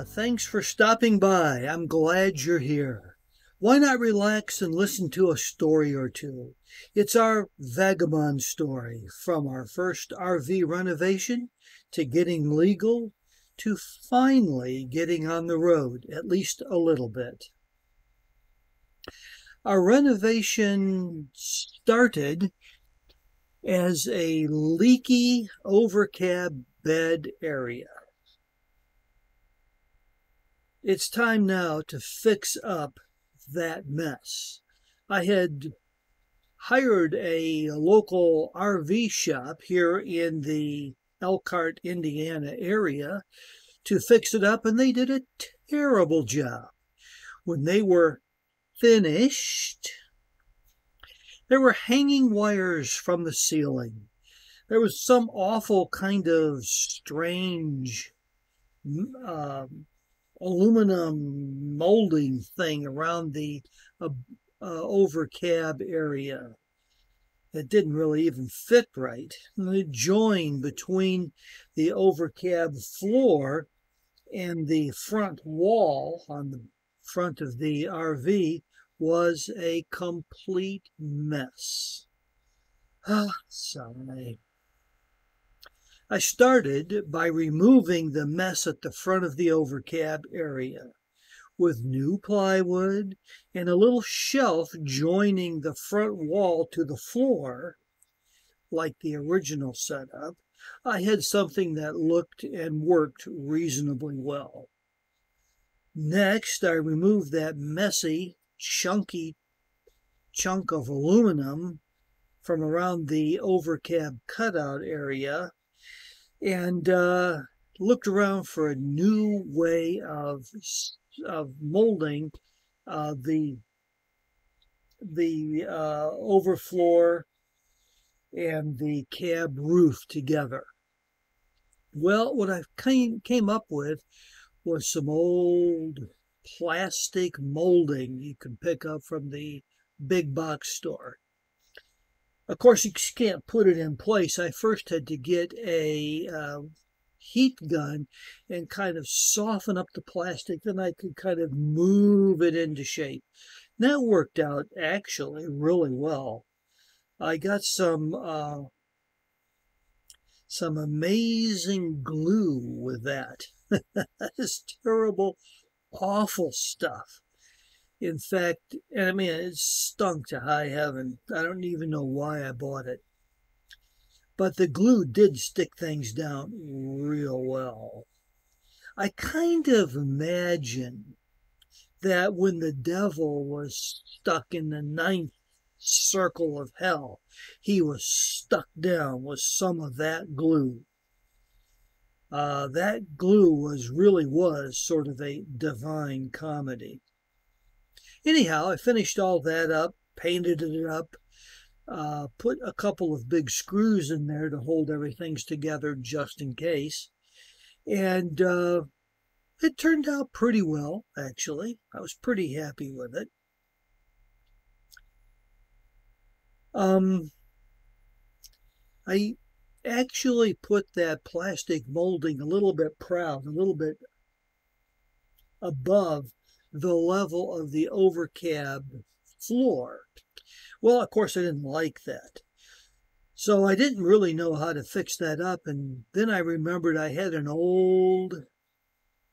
Thanks for stopping by. I'm glad you're here. Why not relax and listen to a story or two? It's our vagabond story, from our first RV renovation to getting legal to finally getting on the road, at least a little bit. Our renovation started as a leaky overcab bed area. It's time now to fix up that mess. I had hired a local RV shop here in the Elkhart, Indiana area to fix it up, and they did a terrible job. When they were finished, there were hanging wires from the ceiling. There was some awful kind of strange aluminum molding thing around the overcab area that didn't really even fit right. And the join between the overcab floor and the front wall on the front of the RV was a complete mess. Sorry. I started by removing the mess at the front of the overcab area with new plywood and a little shelf joining the front wall to the floor. Like the original setup, I had something that looked and worked reasonably well. Next, I removed that messy, chunky chunk of aluminum from around the overcab cutout area and looked around for a new way of molding the overfloor and the cab roof together. Well, what I came up with was some old plastic molding you can pick up from the big box store. Of course, you can't put it in place. I first had to get a heat gun and kind of soften up the plastic. Then I could kind of move it into shape. That worked out actually really well. I got some amazing glue with that. That is terrible, awful stuff. In fact, I mean, it stunk to high heaven. I don't even know why I bought it. But the glue did stick things down real well. I kind of imagine that when the devil was stuck in the ninth circle of hell, he was stuck down with some of that glue. That glue was sort of a divine comedy. Anyhow, I finished all that up, painted it up, put a couple of big screws in there to hold everything together just in case. And it turned out pretty well, actually. I was pretty happy with it. I actually put that plastic molding a little bit above the level of the overcab floor. Well, of course, I didn't like that. So I didn't really know how to fix that up. And then I remembered I had an old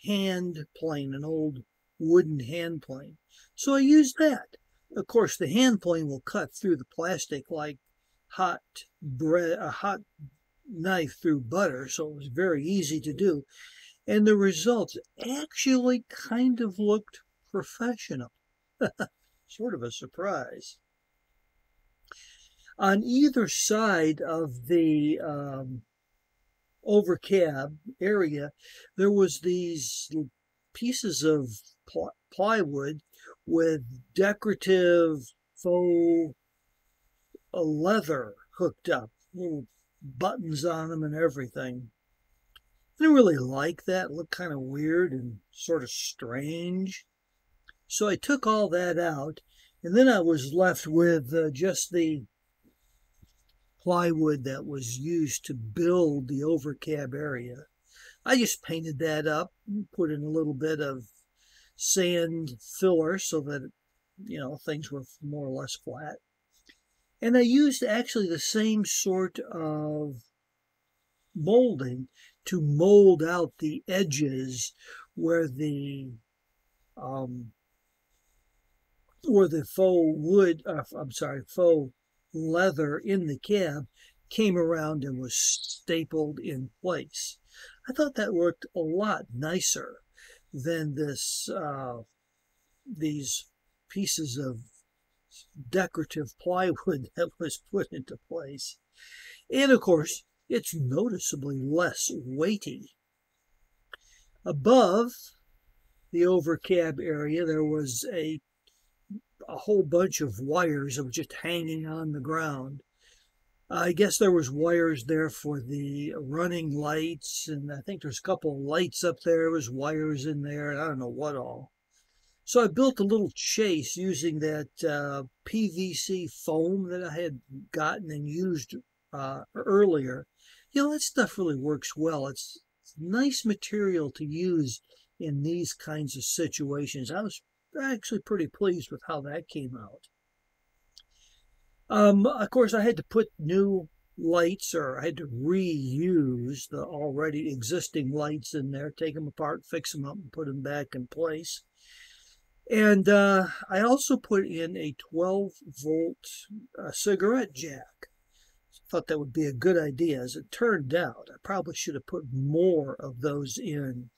hand plane, an old wooden hand plane. So I used that. Of course, the hand plane will cut through the plastic like hot bread, a hot knife through butter. So it was very easy to do. And the results actually kind of looked professional. Sort of a surprise. On either side of the overcab area, there was these pieces of plywood with decorative faux leather hooked up, little buttons on them and everything. I didn't really like that. It looked kind of weird and sort of strange. So I took all that out, and then I was left with just the plywood that was used to build the overcab area. I just painted that up, put in a little bit of sand filler so that, things were more or less flat. And I used actually the same sort of molding to mold out the edges where the faux wood, faux leather in the cab came around and was stapled in place. I thought that worked a lot nicer than these pieces of decorative plywood that was put into place. And of course, it's noticeably less weighty. Above the overcab area, there was a whole bunch of wires that were just hanging on the ground. I guess there was wires there for the running lights, and I think there's a couple of lights up there. There was wires in there, and I don't know what all. So I built a little chase using that PVC foam that I had gotten and used earlier. That stuff really works well. It's nice material to use in these kinds of situations. I was actually pretty pleased with how that came out. Of course, I had to put new lights, or I had to reuse the already existing lights in there, take them apart, fix them up, and put them back in place. And I also put in a 12-volt cigarette jack. Thought that would be a good idea. As it turned out, I probably should have put more of those in.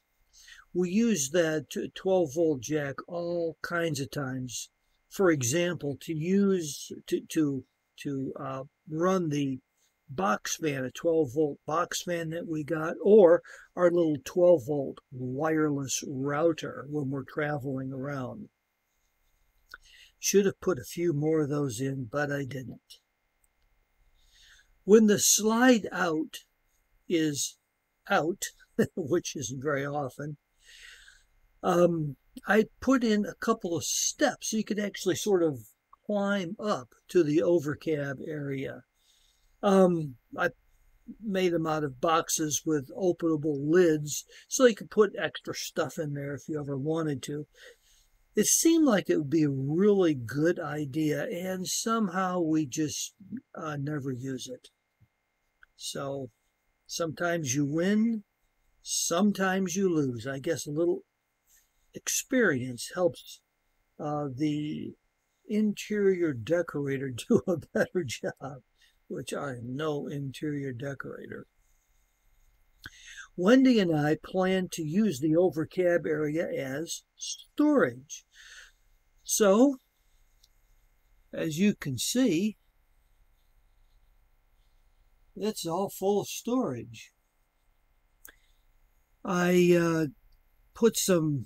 We use that 12-volt jack all kinds of times. For example, to run the box fan, a 12-volt box fan that we got, or our little 12-volt wireless router when we're traveling around. Should have put a few more of those in, but I didn't. When the slide out is out, which isn't very often, I put in a couple of steps so you could actually sort of climb up to the overcab area. I made them out of boxes with openable lids so you could put extra stuff in there if you ever wanted to. It seemed like it would be a really good idea, and somehow we just never use it. So sometimes you win, sometimes you lose. I guess a little experience helps the interior decorator do a better job, which I am no interior decorator. Wendy and I plan to use the overcab area as storage. So, as you can see, it's all full of storage. I put some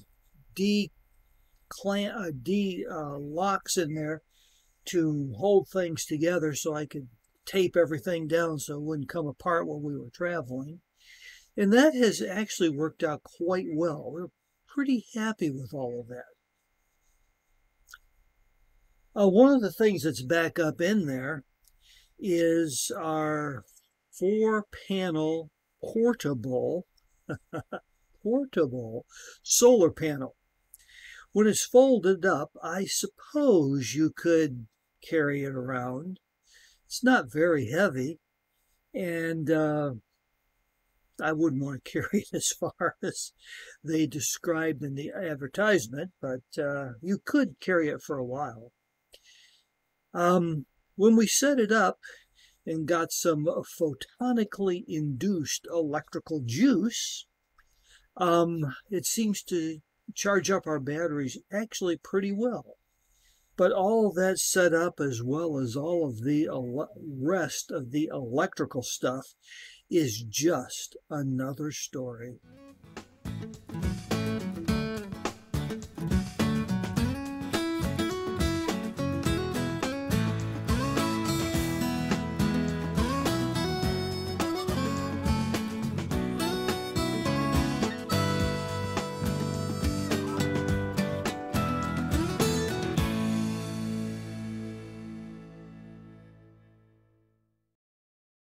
locks in there to hold things together so I could tape everything down so it wouldn't come apart when we were traveling. And that has actually worked out quite well. We're pretty happy with all of that. One of the things that's back up in there is our 4-panel portable solar panel. When it's folded up, I suppose you could carry it around. It's not very heavy, and I wouldn't want to carry it as far as they described in the advertisement, but you could carry it for a while. When we set it up and got some photonically induced electrical juice, it seems to charge up our batteries actually pretty well. But all that set up, as well as all of the rest of the electrical stuff, is just another story.